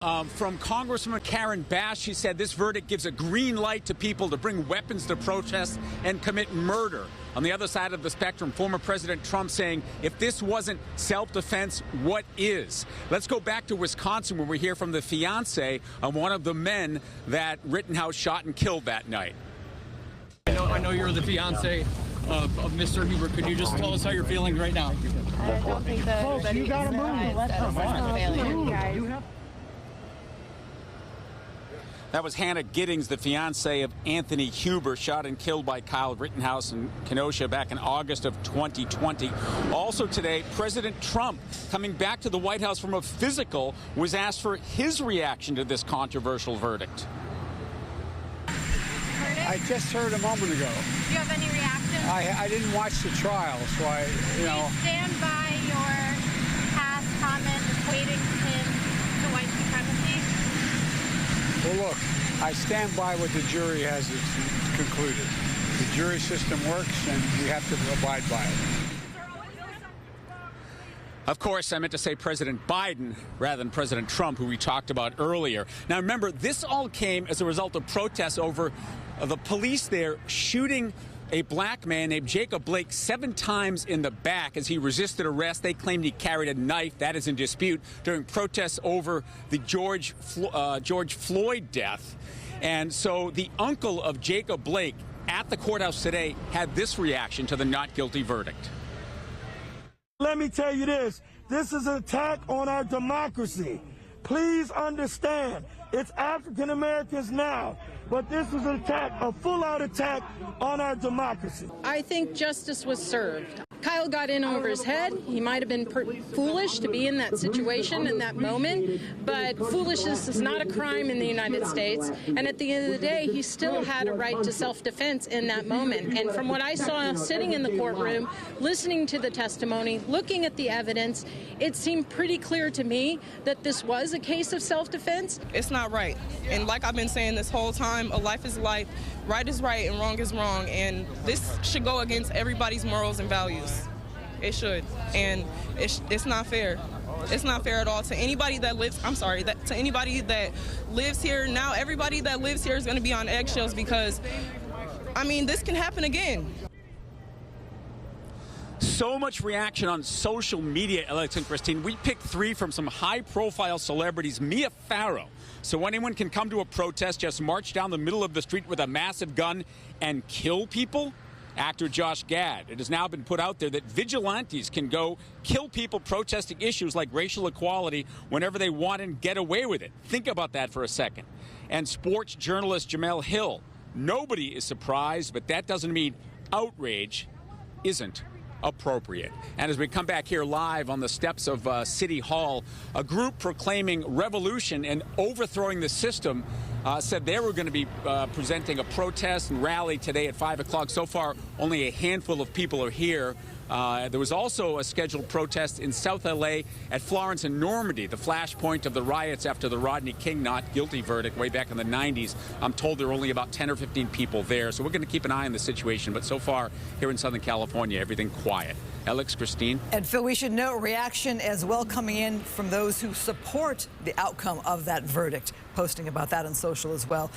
From Congresswoman Karen Bass, she said this verdict gives a green light to people to bring weapons to protests and commit murder. On the other side of the spectrum, former President Trump saying, if this wasn't self-defense, what is? Let's go back to Wisconsin, where we hear from the fiancé of one of the men that Rittenhouse shot and killed that night. I know you're the fiancé of Mr. Huber. Could you just tell us how you're feeling right now? I don't think that you got to move. That was Hannah Giddings, the fiancée of Anthony Huber, shot and killed by Kyle Rittenhouse in Kenosha back in August of 2020. Also today, President Trump, coming back to the White House from a physical, was asked for his reaction to this controversial verdict. I just heard a moment ago. Do you have any reaction? I didn't watch the trial, so Do you stand by your past comment equating him to white supremacy? Well, look, I stand by what the jury has concluded. The jury system works, and we have to abide by it. Of course, I meant to say President Biden rather than President Trump, who we talked about earlier. Now, remember, this all came as a result of protests over the police there shooting a black man named Jacob Blake 7 times in the back as he resisted arrest. They claimed he carried a knife. That is in dispute during protests over the George Floyd death. And so the uncle of Jacob Blake at the courthouse today had this reaction to the not guilty verdict. Let me tell you this. This is an attack on our democracy. Please understand, it's African Americans now, but this is an attack, a full-out attack on our democracy. I think justice was served. Kyle got in over his head. He might have been foolish to be in that situation in that moment, but foolishness is not a crime in the United States. And at the end of the day, he still had a right to self-defense in that moment. And from what I saw sitting in the courtroom, listening to the testimony, looking at the evidence, it seemed pretty clear to me that this was a case of self-defense. It's not right. And like I've been saying this whole time, a life is life, right is right, and wrong is wrong. And this should go against everybody's morals and values. It should, and it's not fair. It's not fair at all to anybody that lives. To anybody that lives here now. Everybody that lives here is going to be on eggshells because, I mean, this can happen again. So much reaction on social media, Alex and Christine. We picked 3 from some high-profile celebrities. Mia Farrow. So anyone can come to a protest, just march down the middle of the street with a massive gun and kill people? Actor Josh Gad. It has now been put out there that vigilantes can go kill people protesting issues like racial equality whenever they want and get away with it. Think about that for a second. And sports journalist Jamel Hill. Nobody is surprised, but that doesn't mean outrage isn't appropriate. And as we come back here live on the steps of City Hall, a group proclaiming revolution and overthrowing the system said they were going to be presenting a protest and rally today at 5 o'clock. So far, only a handful of people are here. There was also a scheduled protest in South L.A. at Florence and Normandy, the flashpoint of the riots after the Rodney King not guilty verdict way back in the 90s. I'm told there are only about 10 or 15 people there, so we're going to keep an eye on the situation. But so far, here in Southern California, everything quiet. Alex, Christine? And Phil, we should note reaction as well coming in from those who support the outcome of that verdict, posting about that on social as well.